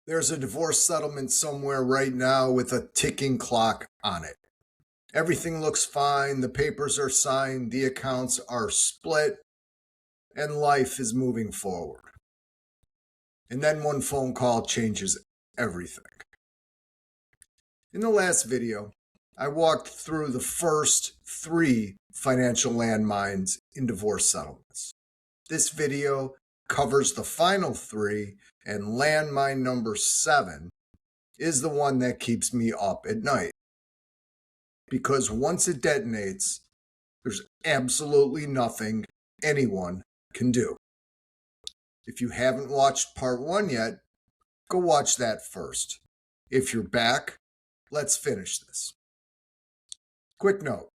There's a divorce settlement somewhere right now with a ticking clock on it. Everything looks fine, the papers are signed, the accounts are split, and life is moving forward. And then one phone call changes everything. In the last video, I walked through the first 3 financial landmines in divorce settlements. This video covers the final 3, and landmine number 7 is the one that keeps me up at night. Because once it detonates, there's absolutely nothing anyone can do. If you haven't watched part 1 yet, go watch that first. If you're back, let's finish this. Quick note.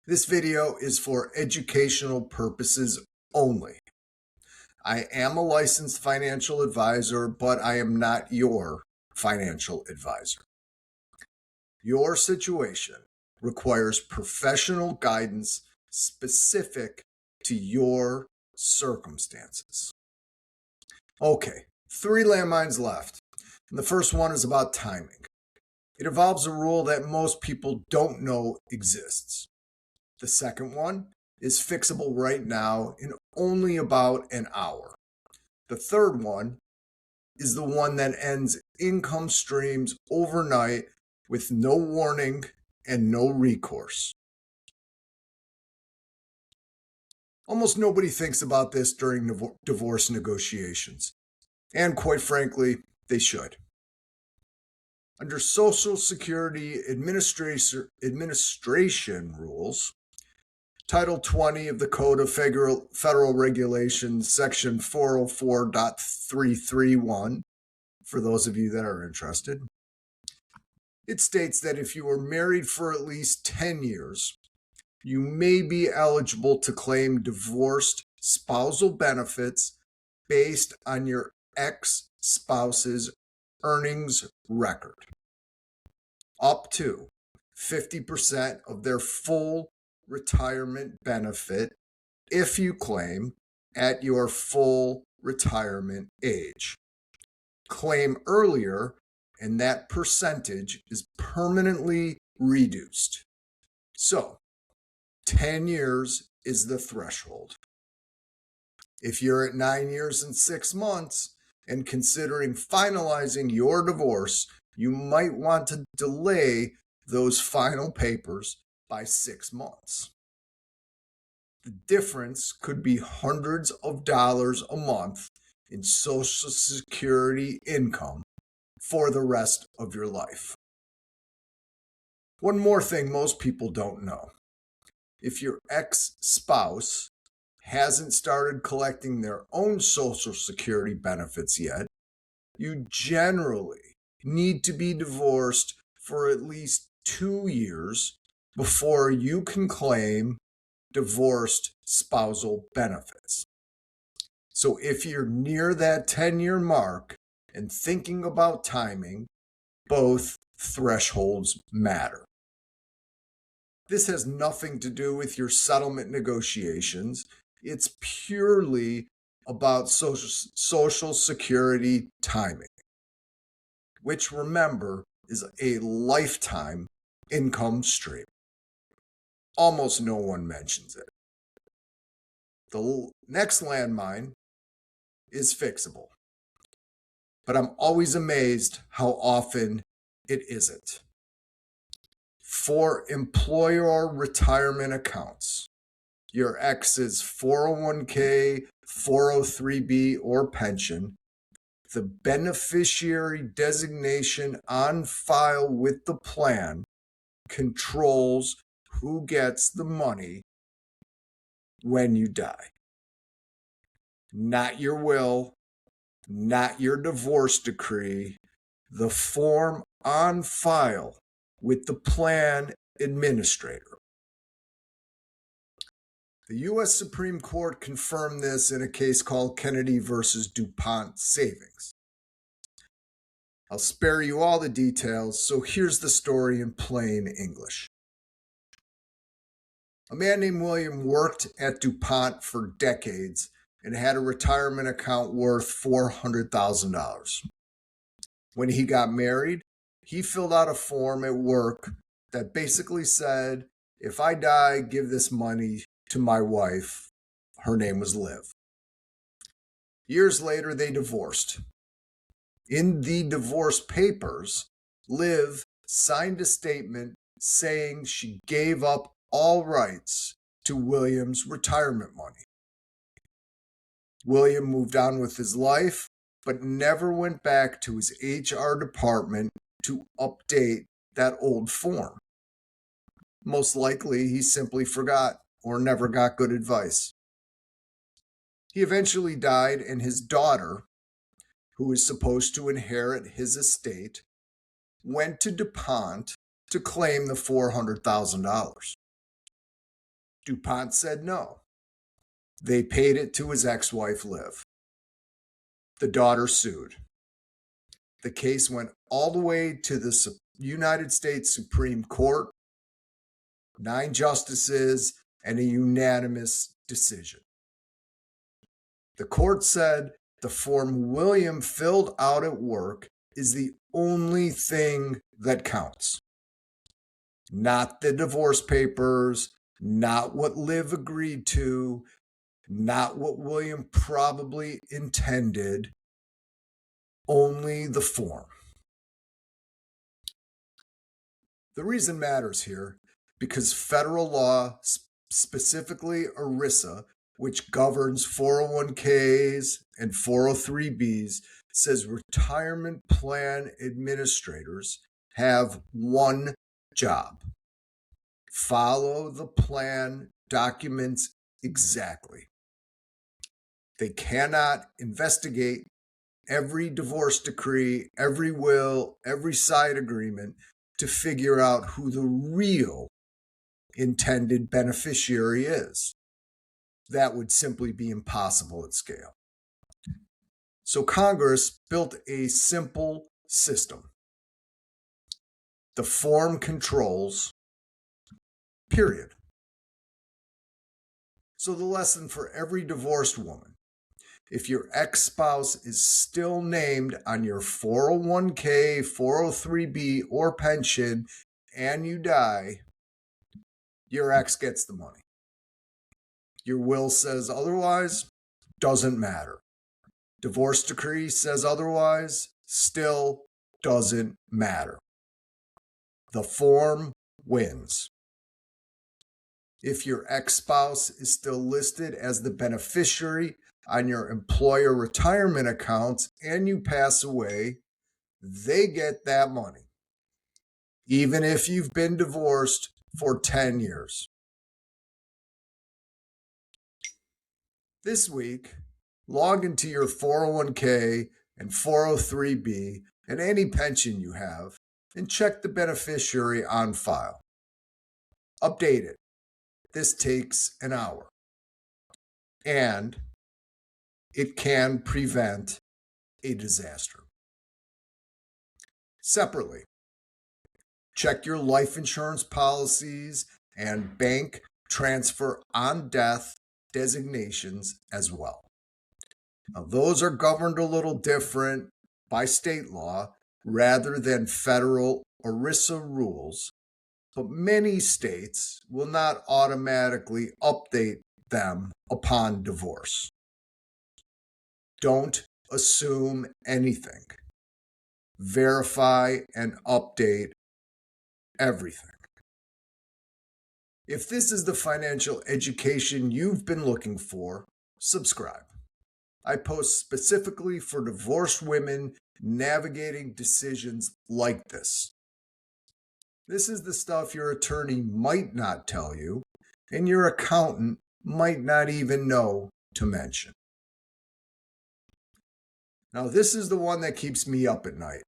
This video is for educational purposes only. I am a licensed financial advisor, but I am not your financial advisor. Your situation requires professional guidance specific to your circumstances. Okay, 3 landmines left. And the first one is about timing. It involves a rule that most people don't know exists. The second one is fixable right now in only about an hour. The third one is the one that ends income streams overnight with no warning and no recourse. Almost nobody thinks about this during divorce negotiations, and quite frankly, they should. Under Social Security Administration rules, Title 20 of the Code of Federal Regulations, Section 404.331, for those of you that are interested, it states that if you were married for at least 10 years, you may be eligible to claim divorced spousal benefits based on your ex-spouse's earnings record, up to 50% of their full retirement benefit if you claim at your full retirement age. Claim earlier, and that percentage is permanently reduced. So, 10 years is the threshold. If you're at 9 years and 6 months and considering finalizing your divorce, you might want to delay those final papers by 6 months. The difference could be hundreds of dollars a month in Social Security income for the rest of your life. One more thing most people don't know. If your ex-spouse hasn't started collecting their own Social Security benefits yet, you generally need to be divorced for at least 2 years before you can claim divorced spousal benefits. So if you're near that 10-year mark and thinking about timing, both thresholds matter. This has nothing to do with your settlement negotiations. It's purely about Social Security timing, which, remember, is a lifetime income stream. Almost no one mentions it. The next landmine is fixable, but I'm always amazed how often it isn't. For employer retirement accounts, your ex's 401k, 403b, or pension, the beneficiary designation on file with the plan controls who gets the money when you die. Not your will, not your divorce decree, the form on file with the plan administrator. The U.S. Supreme Court confirmed this in a case called Kennedy versus DuPont Savings. I'll spare you all the details, so here's the story in plain English. A man named William worked at DuPont for decades and had a retirement account worth $400,000. When he got married, he filled out a form at work that basically said, if I die, give this money to my wife. Her name was Liv. Years later, they divorced. In the divorce papers, Liv signed a statement saying she gave up all rights to William's retirement money. William moved on with his life, but never went back to his HR department to update that old form. Most likely, he simply forgot or never got good advice. He eventually died, and his daughter, who is supposed to inherit his estate, went to DuPont to claim the $400,000. DuPont said no. They paid it to his ex-wife, Liv. The daughter sued. The case went all the way to the United States Supreme Court, 9 justices, and a unanimous decision. The court said the form William filled out at work is the only thing that counts. Not the divorce papers, not what Liv agreed to, not what William probably intended, only the form. The reason matters here because federal law, specifically ERISA, which governs 401ks and 403bs, says retirement plan administrators have one job: follow the plan documents exactly. They cannot investigate every divorce decree, every will, every side agreement to figure out who the real intended beneficiary is. That would simply be impossible at scale. So Congress built a simple system. The form controls, period. So the lesson for every divorced woman: if your ex-spouse is still named on your 401k, 403b, or pension, and you die, your ex gets the money. Your will says otherwise, doesn't matter. Divorce decree says otherwise, still doesn't matter. The form wins. If your ex-spouse is still listed as the beneficiary on your employer retirement accounts and you pass away, they get that money, even if you've been divorced for 10 years. This week, log into your 401k and 403b and any pension you have and check the beneficiary on file. Update it. This takes an hour. And it can prevent a disaster. Separately, check your life insurance policies and bank transfer on death designations as well. Now, those are governed a little different by state law rather than federal ERISA rules, but many states will not automatically update them upon divorce. Don't assume anything. Verify and update everything. If this is the financial education you've been looking for, subscribe. I post specifically for divorced women navigating decisions like this. This is the stuff your attorney might not tell you, and your accountant might not even know to mention. Now, this is the one that keeps me up at night,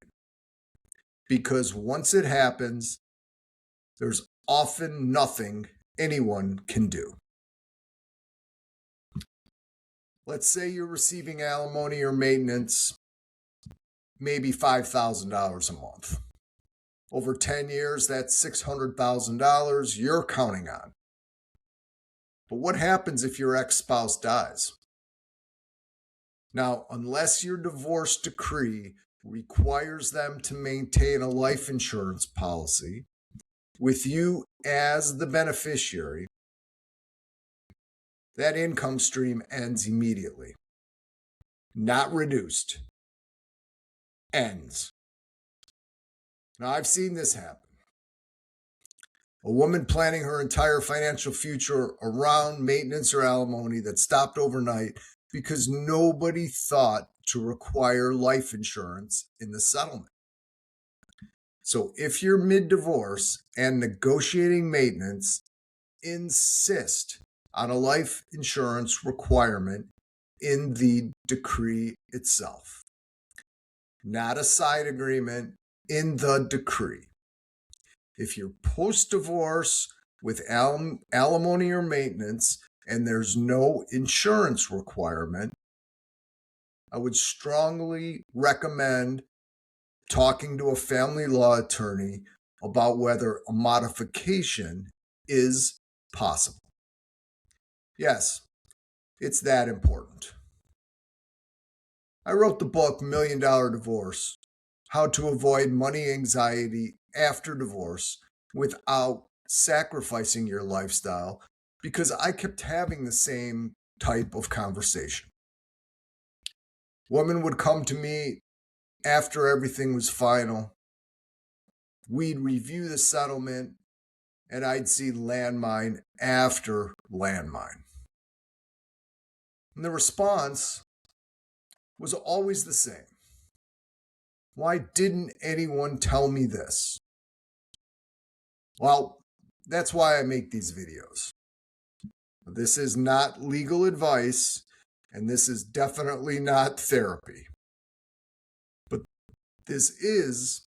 because once it happens, there's often nothing anyone can do. Let's say you're receiving alimony or maintenance, maybe $5,000 a month. Over 10 years, that's $600,000 you're counting on. But what happens if your ex-spouse dies? Now, unless your divorce decree requires them to maintain a life insurance policy with you as the beneficiary, that income stream ends immediately. Not reduced. Ends. Now, I've seen this happen. A woman planning her entire financial future around maintenance or alimony that stopped overnight because nobody thought to require life insurance in the settlement. So if you're mid-divorce and negotiating maintenance, insist on a life insurance requirement in the decree itself, not a side agreement, in the decree. If you're post-divorce with alimony or maintenance and there's no insurance requirement, I would strongly recommend talking to a family law attorney about whether a modification is possible. Yes, it's that important. I wrote the book $1 Million Divorce: How to Avoid Money Anxiety After Divorce Without Sacrificing Your Lifestyle, because I kept having the same type of conversation. Women would come to me after everything was final. We'd review the settlement, and I'd see Landmine after Landmine. And the response was always the same. Why didn't anyone tell me this? Well, that's why I make these videos. This is not legal advice, and this is definitely not therapy. But this is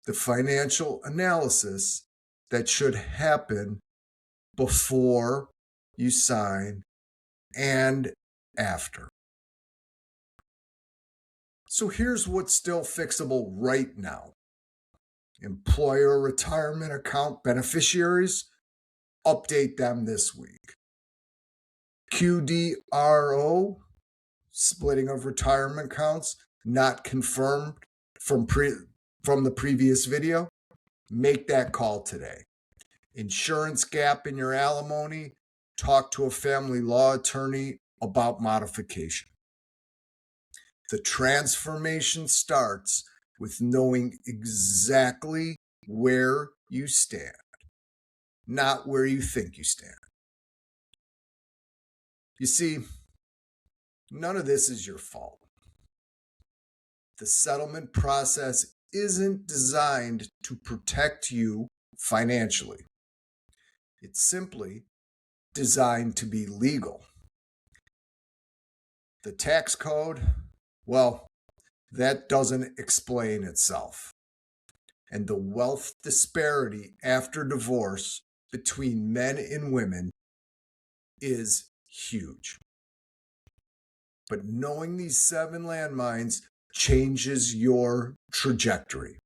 the financial analysis that should happen before you sign and after. So here's what's still fixable right now. Employer retirement account beneficiaries, update them this week. QDRO, splitting of retirement accounts, not confirmed from the previous video, make that call today. Insurance gap in your alimony, talk to a family law attorney about modification. The transformation starts with knowing exactly where you stand, not where you think you stand. You see, none of this is your fault. The settlement process isn't designed to protect you financially. It's simply designed to be legal. The tax code, well, that doesn't explain itself. And the wealth disparity after divorce between men and women is huge. But knowing these 7 landmines changes your trajectory.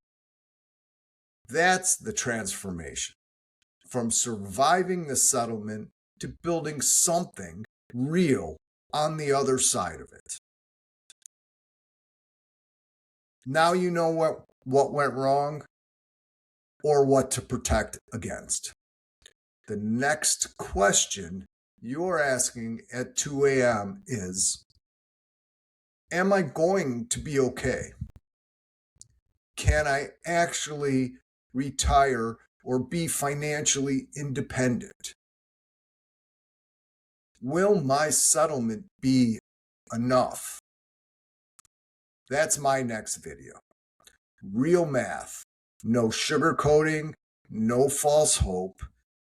That's the transformation. From surviving the settlement to building something real on the other side of it. Now you know what went wrong or what to protect against. The next question you're asking at 2 a.m. is, am I going to be okay? Can I actually retire or be financially independent? Will my settlement be enough? That's my next video. Real math, no sugarcoating, no false hope,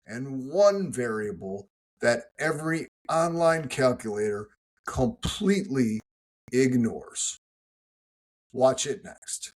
and one variable that every online calculator completely ignores. Watch it next.